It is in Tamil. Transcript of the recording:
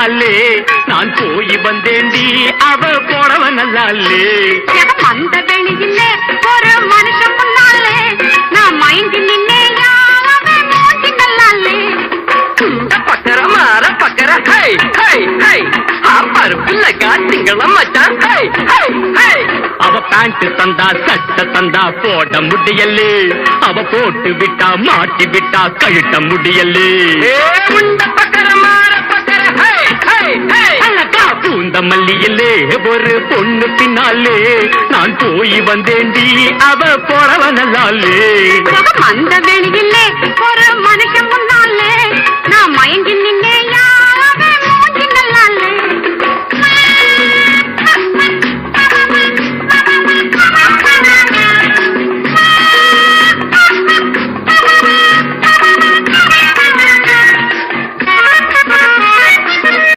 பின்னாலே நான் போய் வந்தேண்டி அவ போறவ நல்லாலே அந்த வெளியிலே ஒரு மனுஷன் முன்னாலே நான் மயங்கி நின்னேயா அவன் மூஞ்சி நல்லாலே பக்கர மாற பக்கர ஹை ஹை ஹை பருப்புல காட்டிங்கள மச்சான் ஹை ஹை ஹை அவ பேண்ட் தந்தா சட்டை தந்தா போட முடியலே அவ போட்டு விட்டா மாட்டி விட்டா கழுட்ட முடியலே பக்கர மாற பக்கர ஹை ஹை ஹை அழகா பூந்த மல்லியிலே ஒரு பொண்ணு பின்னாலே நான் போய் வந்தேண்டி அவ போறவ நல்லாலே அந்த வெளியிலே ஒரு மனுஷன்